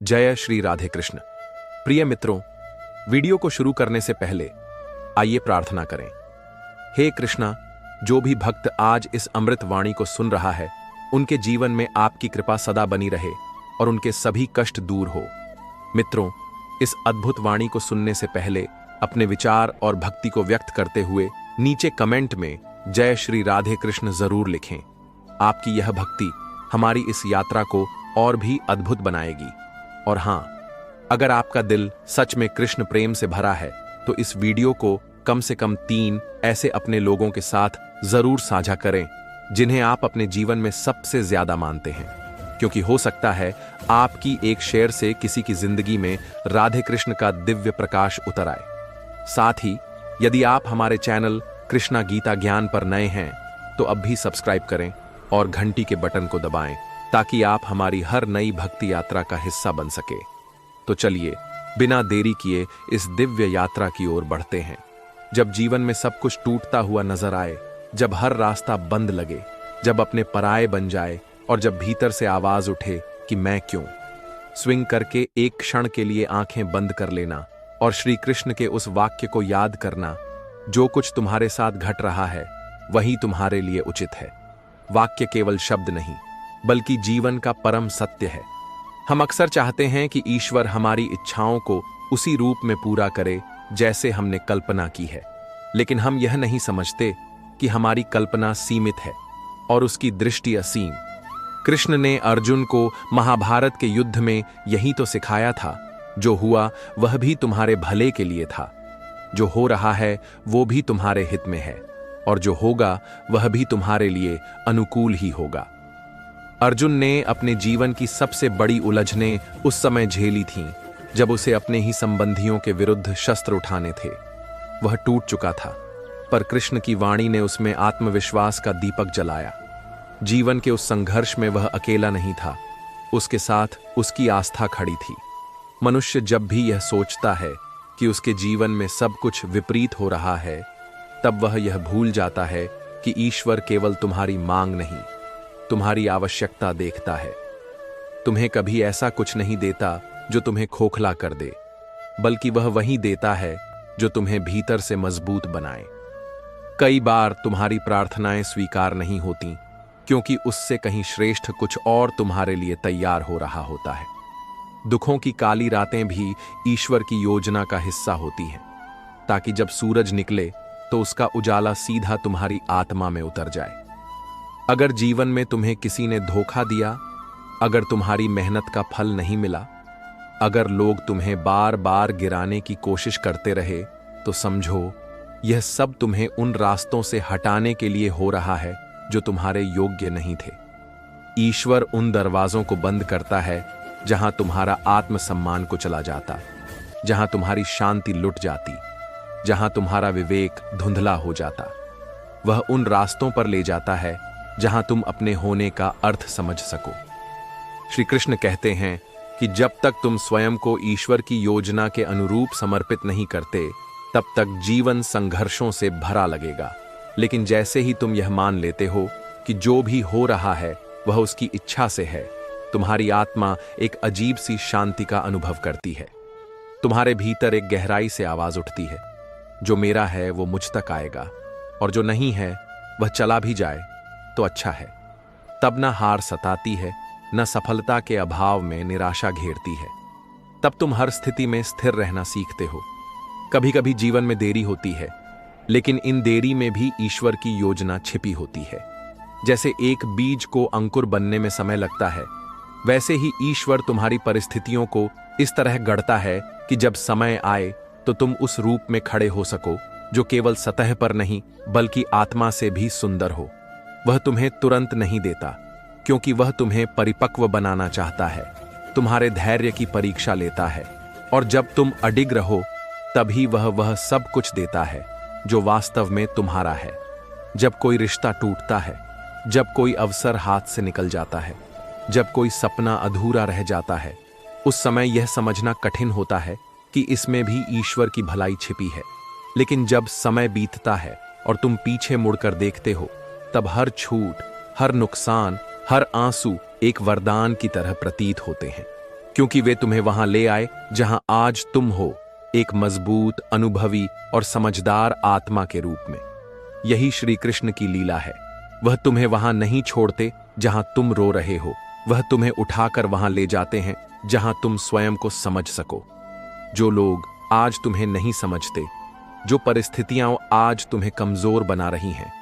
जय श्री राधे कृष्ण। प्रिय मित्रों, वीडियो को शुरू करने से पहले आइए प्रार्थना करें। हे कृष्णा, जो भी भक्त आज इस अमृत वाणी को सुन रहा है, उनके जीवन में आपकी कृपा सदा बनी रहे और उनके सभी कष्ट दूर हो। मित्रों, इस अद्भुत वाणी को सुनने से पहले अपने विचार और भक्ति को व्यक्त करते हुए नीचे कमेंट में जय श्री राधे कृष्ण जरूर लिखें। आपकी यह भक्ति हमारी इस यात्रा को और भी अद्भुत बनाएगी। और हां, अगर आपका दिल सच में कृष्ण प्रेम से भरा है तो इस वीडियो को कम से कम 3 ऐसे अपने लोगों के साथ जरूर साझा करें जिन्हें आप अपने जीवन में सबसे ज्यादा मानते हैं, क्योंकि हो सकता है आपकी एक शेयर से किसी की जिंदगी में राधे कृष्ण का दिव्य प्रकाश उतर आए। साथ ही यदि आप हमारे चैनल कृष्णा गीता ज्ञान पर नए हैं तो अब भी सब्सक्राइब करें और घंटी के बटन को दबाएं ताकि आप हमारी हर नई भक्ति यात्रा का हिस्सा बन सके। तो चलिए बिना देरी किए इस दिव्य यात्रा की ओर बढ़ते हैं। जब जीवन में सब कुछ टूटता हुआ नजर आए, जब हर रास्ता बंद लगे, जब अपने पराये बन जाए और जब भीतर से आवाज उठे कि मैं क्यों, स्विंग करके एक क्षण के लिए आंखें बंद कर लेना और श्री कृष्ण के उस वाक्य को याद करना, जो कुछ तुम्हारे साथ घट रहा है वही तुम्हारे लिए उचित है। वाक्य केवल शब्द नहीं बल्कि जीवन का परम सत्य है। हम अक्सर चाहते हैं कि ईश्वर हमारी इच्छाओं को उसी रूप में पूरा करे जैसे हमने कल्पना की है, लेकिन हम यह नहीं समझते कि हमारी कल्पना सीमित है और उसकी दृष्टि असीम। कृष्ण ने अर्जुन को महाभारत के युद्ध में यही तो सिखाया था, जो हुआ वह भी तुम्हारे भले के लिए था, जो हो रहा है वो भी तुम्हारे हित में है और जो होगा वह भी तुम्हारे लिए अनुकूल ही होगा। अर्जुन ने अपने जीवन की सबसे बड़ी उलझनें उस समय झेली थीं जब उसे अपने ही संबंधियों के विरुद्ध शस्त्र उठाने थे। वह टूट चुका था, पर कृष्ण की वाणी ने उसमें आत्मविश्वास का दीपक जलाया। जीवन के उस संघर्ष में वह अकेला नहीं था, उसके साथ उसकी आस्था खड़ी थी। मनुष्य जब भी यह सोचता है कि उसके जीवन में सब कुछ विपरीत हो रहा है, तब वह यह भूल जाता है कि ईश्वर केवल तुम्हारी मांग नहीं, तुम्हारी आवश्यकता देखता है। तुम्हें कभी ऐसा कुछ नहीं देता जो तुम्हें खोखला कर दे, बल्कि वह वही देता है जो तुम्हें भीतर से मजबूत बनाए। कई बार तुम्हारी प्रार्थनाएं स्वीकार नहीं होती क्योंकि उससे कहीं श्रेष्ठ कुछ और तुम्हारे लिए तैयार हो रहा होता है। दुखों की काली रातें भी ईश्वर की योजना का हिस्सा होती हैं, ताकि जब सूरज निकले तो उसका उजाला सीधा तुम्हारी आत्मा में उतर जाए। अगर जीवन में तुम्हें किसी ने धोखा दिया, अगर तुम्हारी मेहनत का फल नहीं मिला, अगर लोग तुम्हें बार बार गिराने की कोशिश करते रहे, तो समझो यह सब तुम्हें उन रास्तों से हटाने के लिए हो रहा है जो तुम्हारे योग्य नहीं थे। ईश्वर उन दरवाजों को बंद करता है जहां तुम्हारा आत्मसम्मान को चला जाता, जहां तुम्हारी शांति लुट जाती, जहां तुम्हारा विवेक धुंधला हो जाता। वह उन रास्तों पर ले जाता है जहां तुम अपने होने का अर्थ समझ सको। श्री कृष्ण कहते हैं कि जब तक तुम स्वयं को ईश्वर की योजना के अनुरूप समर्पित नहीं करते, तब तक जीवन संघर्षों से भरा लगेगा। लेकिन जैसे ही तुम यह मान लेते हो कि जो भी हो रहा है वह उसकी इच्छा से है, तुम्हारी आत्मा एक अजीब सी शांति का अनुभव करती है। तुम्हारे भीतर एक गहराई से आवाज उठती है, जो मेरा है वो मुझ तक आएगा और जो नहीं है वह चला भी जाए तो अच्छा है। तब न हार सताती है, न सफलता के अभाव में निराशा घेरती है। तब तुम हर स्थिति में स्थिर रहना सीखते हो। कभी कभी जीवन में देरी होती है, लेकिन इन देरी में भी ईश्वर की योजना छिपी होती है। जैसे एक बीज को अंकुर बनने में समय लगता है, वैसे ही ईश्वर तुम्हारी परिस्थितियों को इस तरह गढ़ता है कि जब समय आए तो तुम उस रूप में खड़े हो सको जो केवल सतह पर नहीं बल्कि आत्मा से भी सुंदर हो। वह तुम्हें तुरंत नहीं देता, क्योंकि वह तुम्हें परिपक्व बनाना चाहता है, तुम्हारे धैर्य की परीक्षा लेता है, और जब तुम अडिग रहो तभी वह सब कुछ देता है जो वास्तव में तुम्हारा है। जब कोई रिश्ता टूटता है, जब कोई अवसर हाथ से निकल जाता है, जब कोई सपना अधूरा रह जाता है, उस समय यह समझना कठिन होता है कि इसमें भी ईश्वर की भलाई छिपी है। लेकिन जब समय बीतता है और तुम पीछे मुड़कर देखते हो, तब हर छूट, हर नुकसान, हर आंसू एक वरदान की तरह प्रतीत होते हैं, क्योंकि वे तुम्हें वहां ले आए जहां आज तुम हो, एक मजबूत, अनुभवी और समझदार आत्मा के रूप में। यही श्री कृष्ण की लीला है। वह तुम्हें वहां नहीं छोड़ते जहां तुम रो रहे हो, वह तुम्हें उठाकर वहां ले जाते हैं जहां तुम स्वयं को समझ सको। जो लोग आज तुम्हें नहीं समझते, जो परिस्थितियां आज तुम्हें कमजोर बना रही हैं,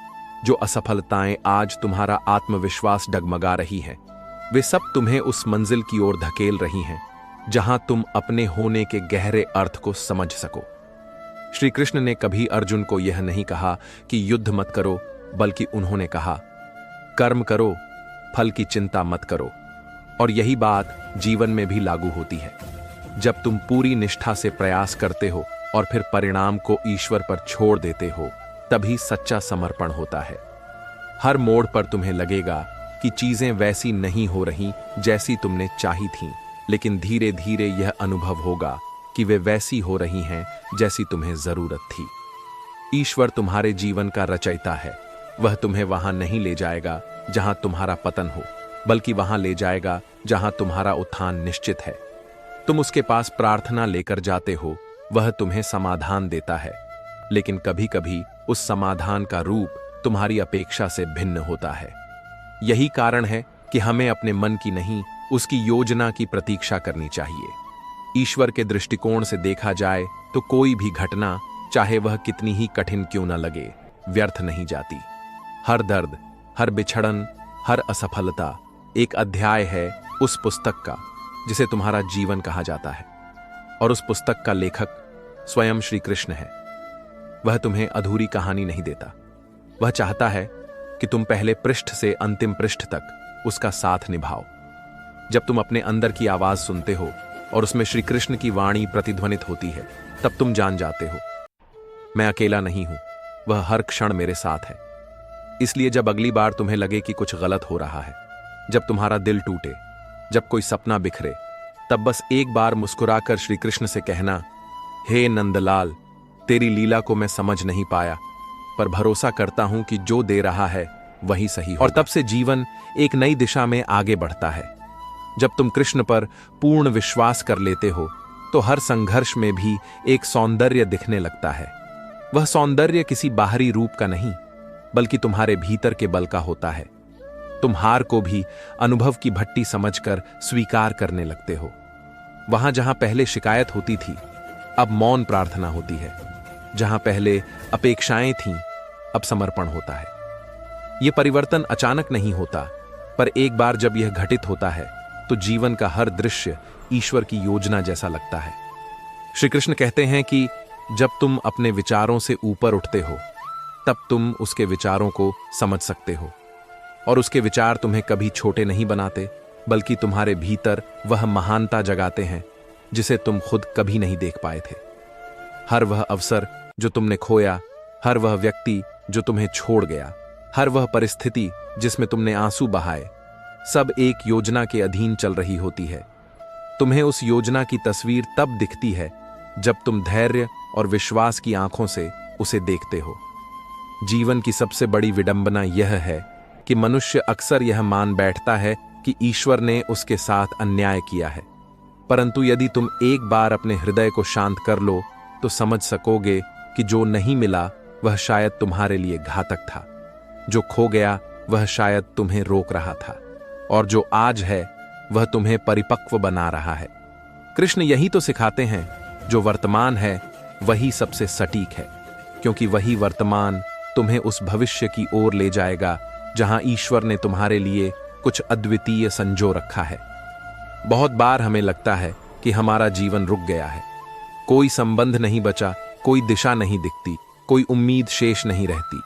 जो असफलताएं आज तुम्हारा आत्मविश्वास डगमगा रही हैं, वे सब तुम्हें उस मंजिल की ओर धकेल रही हैं जहां तुम अपने होने के गहरे अर्थ को समझ सको। श्री कृष्ण ने कभी अर्जुन को यह नहीं कहा कि युद्ध मत करो, बल्कि उन्होंने कहा, कर्म करो, फल की चिंता मत करो। और यही बात जीवन में भी लागू होती है। जब तुम पूरी निष्ठा से प्रयास करते हो और फिर परिणाम को ईश्वर पर छोड़ देते हो, तभी सच्चा समर्पण होता है। हर मोड़ पर तुम्हें लगेगा कि चीजें वैसी नहीं हो रही जैसी तुमने चाही थीं, लेकिन धीरे धीरे यह अनुभव होगा कि वे वैसी हो रही हैं जैसी तुम्हें जरूरत थी। ईश्वर तुम्हारे जीवन का रचयिता है। वह तुम्हें वहां नहीं ले जाएगा जहां तुम्हारा पतन हो, बल्कि वहां ले जाएगा जहां तुम्हारा उत्थान निश्चित है। तुम उसके पास प्रार्थना लेकर जाते हो, वह तुम्हें समाधान देता है, लेकिन कभी कभी उस समाधान का रूप तुम्हारी अपेक्षा से भिन्न होता है। यही कारण है कि हमें अपने मन की नहीं, उसकी योजना की प्रतीक्षा करनी चाहिए। ईश्वर के दृष्टिकोण से देखा जाए तो कोई भी घटना, चाहे वह कितनी ही कठिन क्यों न लगे, व्यर्थ नहीं जाती। हर दर्द, हर बिछड़न, हर असफलता एक अध्याय है उस पुस्तक का जिसे तुम्हारा जीवन कहा जाता है। और उस पुस्तक का लेखक स्वयं श्री कृष्ण है। वह तुम्हें अधूरी कहानी नहीं देता। वह चाहता है कि तुम पहले पृष्ठ से अंतिम पृष्ठ तक उसका साथ निभाओ। जब तुम अपने अंदर की आवाज सुनते हो और उसमें श्री कृष्ण की वाणी प्रतिध्वनित होती है, तब तुम जान जाते हो, मैं अकेला नहीं हूं, वह हर क्षण मेरे साथ है। इसलिए जब अगली बार तुम्हें लगे कि कुछ गलत हो रहा है, जब तुम्हारा दिल टूटे, जब कोई सपना बिखरे, तब बस एक बार मुस्कुराकर श्री कृष्ण से कहना, हे नंदलाल, तेरी लीला को मैं समझ नहीं पाया, पर भरोसा करता हूं कि जो दे रहा है वही सही होगा। और तब से जीवन एक नई दिशा में आगे बढ़ता है। जब तुम कृष्ण पर पूर्ण विश्वास कर लेते हो, तो हर संघर्ष में भी एक सौंदर्य दिखने लगता है। वह सौंदर्य किसी बाहरी रूप का नहीं, बल्कि तुम्हारे भीतर के बल का होता है। तुम हार को भी अनुभव की भट्टी समझकर स्वीकार करने लगते हो। वहां जहां पहले शिकायत होती थी, अब मौन प्रार्थना होती है। जहां पहले अपेक्षाएं थीं, अब समर्पण होता है। यह परिवर्तन अचानक नहीं होता, पर एक बार जब यह घटित होता है, तो जीवन का हर दृश्य ईश्वर की योजना जैसा लगता है। श्री कृष्ण कहते हैं कि जब तुम अपने विचारों से ऊपर उठते हो, तब तुम उसके विचारों को समझ सकते हो। और उसके विचार तुम्हें कभी छोटे नहीं बनाते, बल्कि तुम्हारे भीतर वह महानता जगाते हैं जिसे तुम खुद कभी नहीं देख पाए थे। हर वह अवसर जो तुमने खोया, हर वह व्यक्ति जो तुम्हें छोड़ गया, हर वह परिस्थिति जिसमें तुमने आंसू बहाए, सब एक योजना के अधीन चल रही होती है। तुम्हें उस योजना की तस्वीर तब दिखती है जब तुम धैर्य और विश्वास की आंखों से उसे देखते हो। जीवन की सबसे बड़ी विडंबना यह है कि मनुष्य अक्सर यह मान बैठता है कि ईश्वर ने उसके साथ अन्याय किया है। परंतु यदि तुम एक बार अपने हृदय को शांत कर लो, तो समझ सकोगे कि जो नहीं मिला वह शायद तुम्हारे लिए घातक था, जो खो गया वह शायद तुम्हें रोक रहा था, और जो आज है वह तुम्हें परिपक्व बना रहा है। कृष्ण यही तो सिखाते हैं, जो वर्तमान है वही सबसे सटीक है, क्योंकि वही वर्तमान तुम्हें उस भविष्य की ओर ले जाएगा जहां ईश्वर ने तुम्हारे लिए कुछ अद्वितीय संजो रखा है। बहुत बार हमें लगता है कि हमारा जीवन रुक गया है, कोई संबंध नहीं बचा, कोई दिशा नहीं दिखती, कोई उम्मीद शेष नहीं रहती।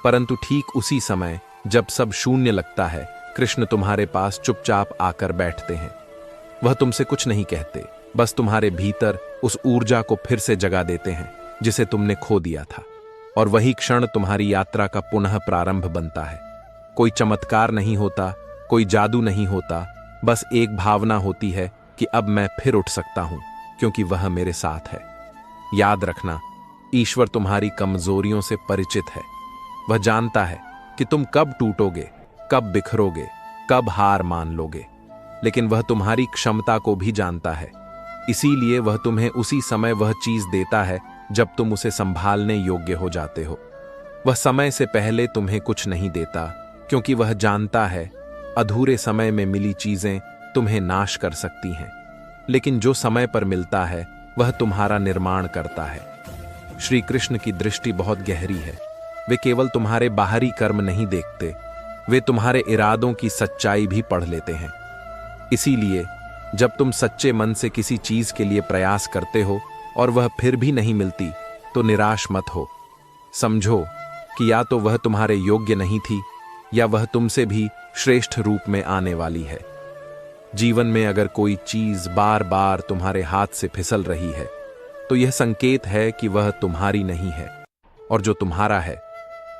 परंतु ठीक उसी समय जब सब शून्य लगता है, कृष्ण तुम्हारे पास चुपचाप आकर बैठते हैं। वह तुमसे कुछ नहीं कहते, बस तुम्हारे भीतर उस ऊर्जा को फिर से जगा देते हैं जिसे तुमने खो दिया था। और वही क्षण तुम्हारी यात्रा का पुनः प्रारंभ बनता है। कोई चमत्कार नहीं होता, कोई जादू नहीं होता, बस एक भावना होती है कि अब मैं फिर उठ सकता हूं, क्योंकि वह मेरे साथ है। याद रखना, ईश्वर तुम्हारी कमजोरियों से परिचित है। वह जानता है कि तुम कब टूटोगे, कब बिखरोगे, कब हार मान लोगे। लेकिन वह तुम्हारी क्षमता को भी जानता है। इसीलिए वह तुम्हें उसी समय वह चीज देता है जब तुम उसे संभालने योग्य हो जाते हो। वह समय से पहले तुम्हें कुछ नहीं देता, क्योंकि वह जानता है अधूरे समय में मिली चीजें तुम्हें नाश कर सकती हैं, लेकिन जो समय पर मिलता है वह तुम्हारा निर्माण करता है। श्री कृष्ण की दृष्टि बहुत गहरी है। वे केवल तुम्हारे बाहरी कर्म नहीं देखते, वे तुम्हारे इरादों की सच्चाई भी पढ़ लेते हैं। इसीलिए जब तुम सच्चे मन से किसी चीज के लिए प्रयास करते हो और वह फिर भी नहीं मिलती, तो निराश मत हो। समझो कि या तो वह तुम्हारे योग्य नहीं थी या वह तुमसे भी श्रेष्ठ रूप में आने वाली है। जीवन में अगर कोई चीज बार बार तुम्हारे हाथ से फिसल रही है, तो यह संकेत है कि वह तुम्हारी नहीं है, और जो तुम्हारा है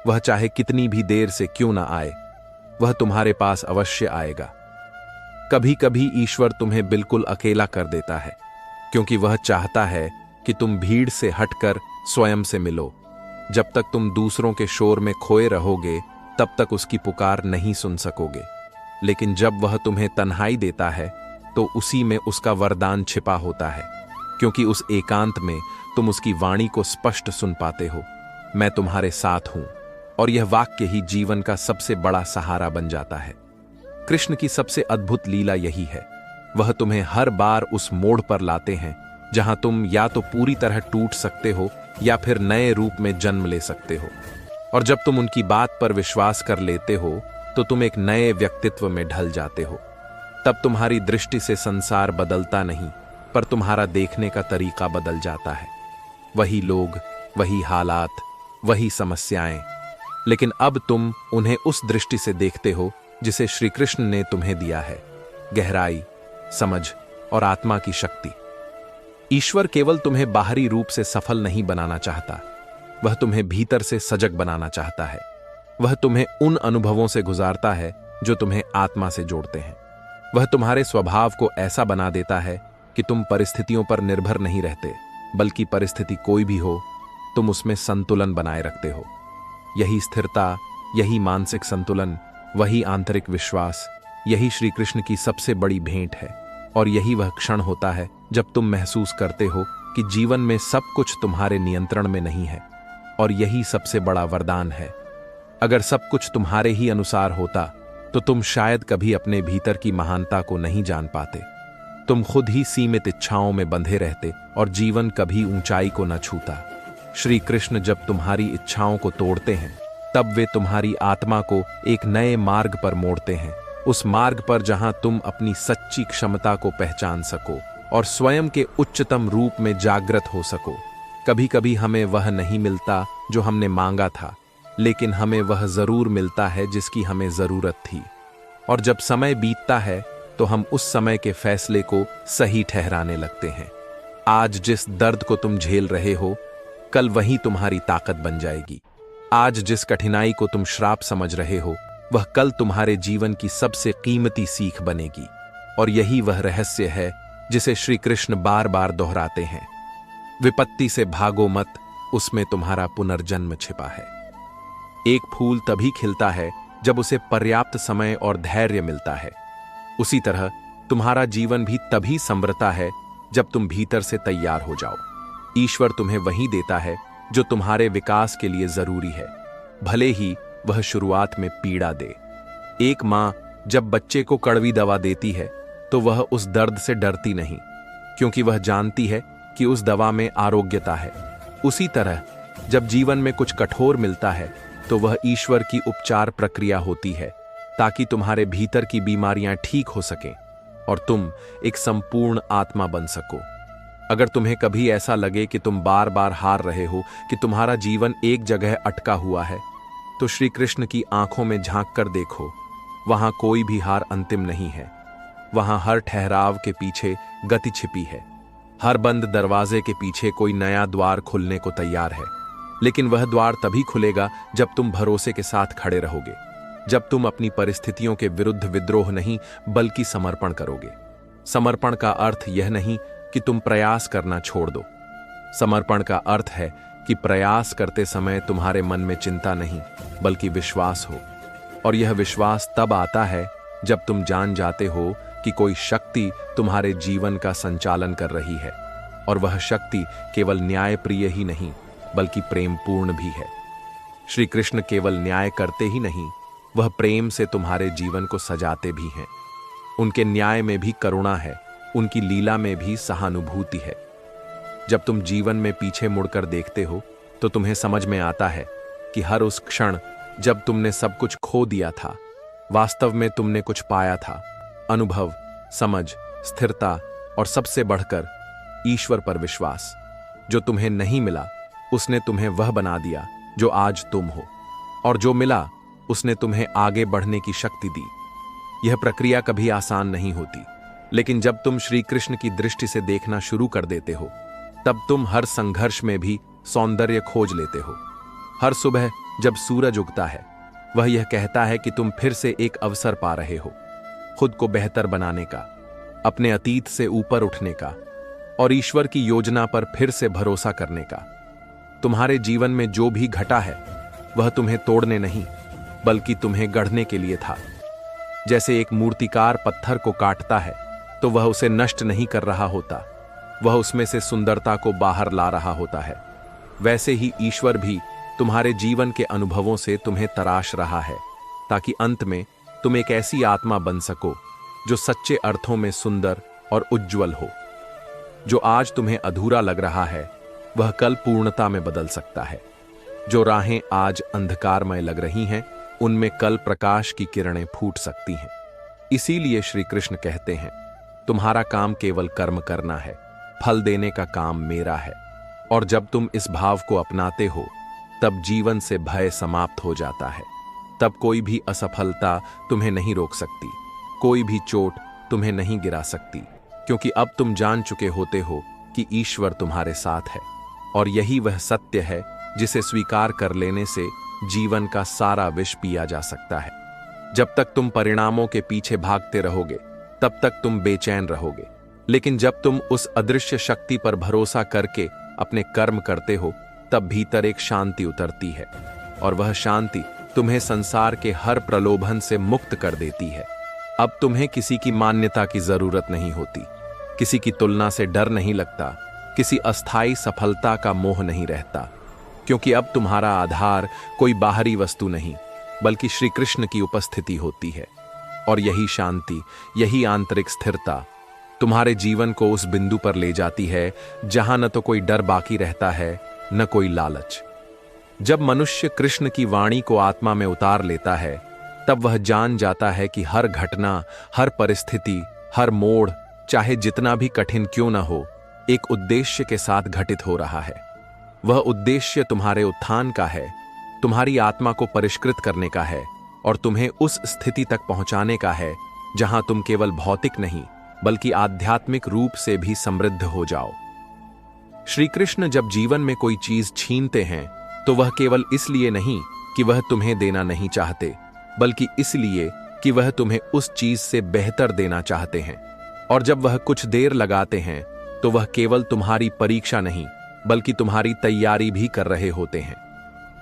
वह चाहे कितनी भी देर से क्यों ना आए, वह तुम्हारे पास अवश्य आएगा। कभी कभी ईश्वर तुम्हें बिल्कुल अकेला कर देता है, क्योंकि वह चाहता है कि तुम भीड़ से हटकर स्वयं से मिलो। जब तक तुम दूसरों के शोर में खोए रहोगे, तब तक उसकी पुकार नहीं सुन सकोगे। लेकिन जब वह तुम्हें तन्हाई देता है, तो उसी में उसका वरदान छिपा होता है, क्योंकि उस एकांत में तुम उसकी वाणी को स्पष्ट सुन पाते हो, मैं तुम्हारे साथ हूं। और यह वाक्य ही जीवन का सबसे बड़ा सहारा बन जाता है। कृष्ण की सबसे अद्भुत लीला यही है, वह तुम्हें हर बार उस मोड़ पर लाते हैं जहां तुम या तो पूरी तरह टूट सकते हो या फिर नए रूप में जन्म ले सकते हो। और जब तुम उनकी बात पर विश्वास कर लेते हो, तो तुम एक नए व्यक्तित्व में ढल जाते हो। तब तुम्हारी दृष्टि से संसार बदलता नहीं, पर तुम्हारा देखने का तरीका बदल जाता है। वही लोग, वही हालात, वही समस्याएं, लेकिन अब तुम उन्हें उस दृष्टि से देखते हो जिसे श्री कृष्ण ने तुम्हें दिया है, गहराई, समझ और आत्मा की शक्ति। ईश्वर केवल तुम्हें बाहरी रूप से सफल नहीं बनाना चाहता, वह तुम्हें भीतर से सजग बनाना चाहता है। वह तुम्हें उन अनुभवों से गुजारता है जो तुम्हें आत्मा से जोड़ते हैं। वह तुम्हारे स्वभाव को ऐसा बना देता है कि तुम परिस्थितियों पर निर्भर नहीं रहते, बल्कि परिस्थिति कोई भी हो, तुम उसमें संतुलन बनाए रखते हो। यही स्थिरता, यही मानसिक संतुलन, वही आंतरिक विश्वास, यही श्री कृष्ण की सबसे बड़ी भेंट है। और यही वह क्षण होता है जब तुम महसूस करते हो कि जीवन में सब कुछ तुम्हारे नियंत्रण में नहीं है। और यही सबसे बड़ा वरदान है। अगर सब कुछ तुम्हारे ही अनुसार होता, तो तुम शायद कभी अपने भीतर की महानता को नहीं जान पाते। तुम खुद ही सीमित इच्छाओं में बंधे रहते और जीवन कभी ऊंचाई को न छूता। श्री कृष्ण जब तुम्हारी इच्छाओं को तोड़ते हैं, तब वे तुम्हारी आत्मा को एक नए मार्ग पर मोड़ते हैं, उस मार्ग पर जहां तुम अपनी सच्ची क्षमता को पहचान सको और स्वयं के उच्चतम रूप में जागृत हो सको। कभी कभी हमें वह नहीं मिलता जो हमने मांगा था, लेकिन हमें वह जरूर मिलता है जिसकी हमें जरूरत थी। और जब समय बीतता है, तो हम उस समय के फैसले को सही ठहराने लगते हैं। आज जिस दर्द को तुम झेल रहे हो, कल वही तुम्हारी ताकत बन जाएगी। आज जिस कठिनाई को तुम श्राप समझ रहे हो, वह कल तुम्हारे जीवन की सबसे कीमती सीख बनेगी। और यही वह रहस्य है जिसे श्री कृष्ण बार बार दोहराते हैं। विपत्ति से भागो मत, उसमें तुम्हारा पुनर्जन्म छिपा है। एक फूल तभी खिलता है जब उसे पर्याप्त समय और धैर्य मिलता है। उसी तरह तुम्हारा जीवन भी तभी समृता है जब तुम भीतर से तैयार हो जाओ। ईश्वर तुम्हें वही देता है जो तुम्हारे विकास के लिए जरूरी है, भले ही वह शुरुआत में पीड़ा दे। एक मां जब बच्चे को कड़वी दवा देती है, तो वह उस दर्द से डरती नहीं, क्योंकि वह जानती है कि उस दवा में आरोग्यता है। उसी तरह जब जीवन में कुछ कठोर मिलता है, तो वह ईश्वर की उपचार प्रक्रिया होती है, ताकि तुम्हारे भीतर की बीमारियां ठीक हो सकें और तुम एक संपूर्ण आत्मा बन सको। अगर तुम्हें कभी ऐसा लगे कि तुम बार बार हार रहे हो, कि तुम्हारा जीवन एक जगह अटका हुआ है, तो श्री कृष्ण की आंखों में झांक कर देखो। वहां कोई भी हार अंतिम नहीं है। वहां हर ठहराव के पीछे गति छिपी है। हर बंद दरवाजे के पीछे कोई नया द्वार खुलने को तैयार है। लेकिन वह द्वार तभी खुलेगा जब तुम भरोसे के साथ खड़े रहोगे, जब तुम अपनी परिस्थितियों के विरुद्ध विद्रोह नहीं, बल्कि समर्पण करोगे। समर्पण का अर्थ यह नहीं कि तुम प्रयास करना छोड़ दो। समर्पण का अर्थ है कि प्रयास करते समय तुम्हारे मन में चिंता नहीं, बल्कि विश्वास हो। और यह विश्वास तब आता है जब तुम जान जाते हो कि कोई शक्ति तुम्हारे जीवन का संचालन कर रही है, और वह शक्ति केवल न्यायप्रिय ही नहीं बल्कि प्रेमपूर्ण भी है। श्री कृष्ण केवल न्याय करते ही नहीं, वह प्रेम से तुम्हारे जीवन को सजाते भी हैं। उनके न्याय में भी करुणा है, उनकी लीला में भी सहानुभूति है। जब तुम जीवन में पीछे मुड़कर देखते हो तो तुम्हें समझ में आता है कि हर उस क्षण जब तुमने सब कुछ खो दिया था, वास्तव में तुमने कुछ पाया था। अनुभव, समझ, स्थिरता और सबसे बढ़कर ईश्वर पर विश्वास। जो तुम्हें नहीं मिला उसने तुम्हें वह बना दिया जो आज तुम हो, और जो मिला उसने तुम्हें आगे बढ़ने की शक्ति दी। यह प्रक्रिया कभी आसान नहीं होती, लेकिन जब तुम श्री कृष्ण की दृष्टि से देखना शुरू कर देते हो, तब तुम हर संघर्ष में भी सौंदर्य खोज लेते हो। हर सुबह जब सूरज उगता है, वह यह कहता है कि तुम फिर से एक अवसर पा रहे हो, खुद को बेहतर बनाने का, अपने अतीत से ऊपर उठने का और ईश्वर की योजना पर फिर से भरोसा करने का। तुम्हारे जीवन में जो भी घटा है वह तुम्हें तोड़ने नहीं बल्कि तुम्हें गढ़ने के लिए था। जैसे एक मूर्तिकार पत्थर को काटता है तो वह उसे नष्ट नहीं कर रहा होता, वह उसमें से सुंदरता को बाहर ला रहा होता है। वैसे ही ईश्वर भी तुम्हारे जीवन के अनुभवों से तुम्हें तराश रहा है, ताकि अंत में तुम एक ऐसी आत्मा बन सको जो सच्चे अर्थों में सुंदर और उज्जवल हो। जो आज तुम्हें अधूरा लग रहा है वह कल पूर्णता में बदल सकता है। जो राहें आज अंधकारमय लग रही हैं, उनमें कल प्रकाश की किरणें फूट सकती हैं। इसीलिए श्री कृष्ण कहते हैं, तुम्हारा काम केवल कर्म करना है, फल देने का काम मेरा है। और जब तुम इस भाव को अपनाते हो, तब जीवन से भय समाप्त हो जाता है। तब कोई भी असफलता तुम्हें नहीं रोक सकती, कोई भी चोट तुम्हें नहीं गिरा सकती, क्योंकि अब तुम जान चुके होते हो कि ईश्वर तुम्हारे साथ है। और यही वह सत्य है जिसे स्वीकार कर लेने से जीवन का सारा विष पिया जा सकता है। जब तक तुम परिणामों के पीछे भागते रहोगे, तब तक तुम बेचैन रहोगे, लेकिन जब तुम उस अदृश्य शक्ति पर भरोसा करके अपने कर्म करते हो, तब भीतर एक शांति उतरती है, और वह शांति तुम्हें संसार के हर प्रलोभन से मुक्त कर देती है। अब तुम्हें किसी की मान्यता की जरूरत नहीं होती, किसी की तुलना से डर नहीं लगता, किसी अस्थायी सफलता का मोह नहीं रहता, क्योंकि अब तुम्हारा आधार कोई बाहरी वस्तु नहीं बल्कि श्री कृष्ण की उपस्थिति होती है। और यही शांति, यही आंतरिक स्थिरता तुम्हारे जीवन को उस बिंदु पर ले जाती है जहां न तो कोई डर बाकी रहता है, न कोई लालच। जब मनुष्य कृष्ण की वाणी को आत्मा में उतार लेता है, तब वह जान जाता है कि हर घटना, हर परिस्थिति, हर मोड़, चाहे जितना भी कठिन क्यों न हो, एक उद्देश्य के साथ घटित हो रहा है। वह उद्देश्य तुम्हारे उत्थान का है, तुम्हारी आत्मा को परिष्कृत करने का है और तुम्हें उस स्थिति तक पहुंचाने का है जहां तुम केवल भौतिक नहीं बल्कि आध्यात्मिक रूप से भी समृद्ध हो जाओ। श्री कृष्ण जब जीवन में कोई चीज छीनते हैं तो वह केवल इसलिए नहीं कि वह तुम्हें देना नहीं चाहते, बल्कि इसलिए कि वह तुम्हें उस चीज से बेहतर देना चाहते हैं। और जब वह कुछ देर लगाते हैं तो वह केवल तुम्हारी परीक्षा नहीं बल्कि तुम्हारी तैयारी भी कर रहे होते हैं।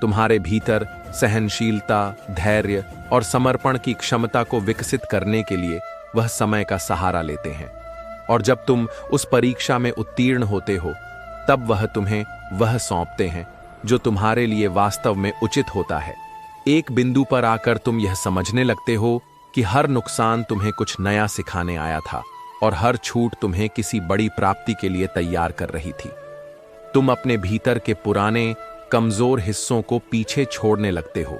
तुम्हारे भीतर सहनशीलता, धैर्य और समर्पण की क्षमता को विकसित करने के लिए वह समय का सहारा लेते हैं। और जब तुम उस परीक्षा में उत्तीर्ण होते हो, तब वह तुम्हें वह सौंपते हैं जो तुम्हारे लिए वास्तव में उचित होता है। एक बिंदु पर आकर तुम यह समझने लगते हो कि हर नुकसान तुम्हें कुछ नया सिखाने आया था और हर छूट तुम्हें किसी बड़ी प्राप्ति के लिए तैयार कर रही थी। तुम अपने भीतर के पुराने कमजोर हिस्सों को पीछे छोड़ने लगते हो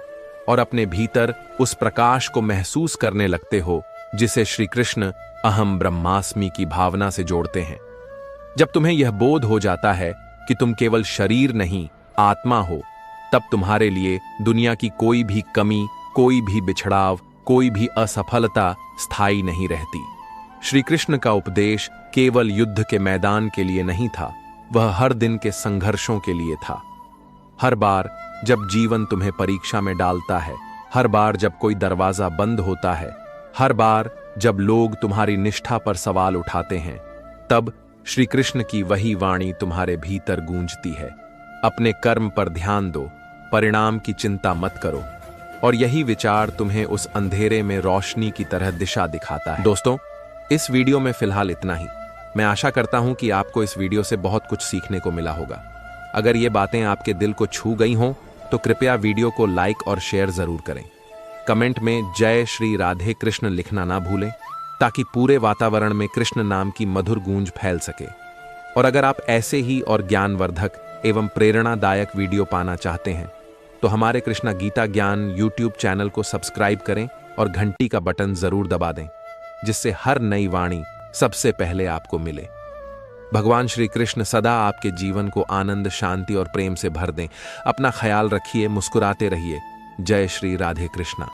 और अपने भीतर उस प्रकाश को महसूस करने लगते हो जिसे श्री कृष्ण अहम ब्रह्मास्मि की भावना से जोड़ते हैं। जब तुम्हें यह बोध हो जाता है कि तुम केवल शरीर नहीं, आत्मा हो, तब तुम्हारे लिए दुनिया की कोई भी कमी, कोई भी बिछड़ाव, कोई भी असफलता स्थायी नहीं रहती। श्री कृष्ण का उपदेश केवल युद्ध के मैदान के लिए नहीं था, वह हर दिन के संघर्षों के लिए था। हर बार जब जीवन तुम्हें परीक्षा में डालता है, हर बार जब कोई दरवाजा बंद होता है, हर बार जब लोग तुम्हारी निष्ठा पर सवाल उठाते हैं, तब श्री कृष्ण की वही वाणी तुम्हारे भीतर गूंजती है, अपने कर्म पर ध्यान दो, परिणाम की चिंता मत करो। और यही विचार तुम्हें उस अंधेरे में रोशनी की तरह दिशा दिखाता है। दोस्तों, इस वीडियो में फिलहाल इतना ही। मैं आशा करता हूं कि आपको इस वीडियो से बहुत कुछ सीखने को मिला होगा। अगर ये बातें आपके दिल को छू गई हों तो कृपया वीडियो को लाइक और शेयर जरूर करें। कमेंट में जय श्री राधे कृष्ण लिखना ना भूलें, ताकि पूरे वातावरण में कृष्ण नाम की मधुर गूंज फैल सके। और अगर आप ऐसे ही और ज्ञानवर्धक एवं प्रेरणादायक वीडियो पाना चाहते हैं तो हमारे कृष्णा गीता ज्ञान यूट्यूब चैनल को सब्सक्राइब करें और घंटी का बटन जरूर दबा दें, जिससे हर नई वाणी सबसे पहले आपको मिले। भगवान श्री कृष्ण सदा आपके जीवन को आनंद, शांति और प्रेम से भर दें। अपना ख्याल रखिए, मुस्कुराते रहिए। जय श्री राधे कृष्णा।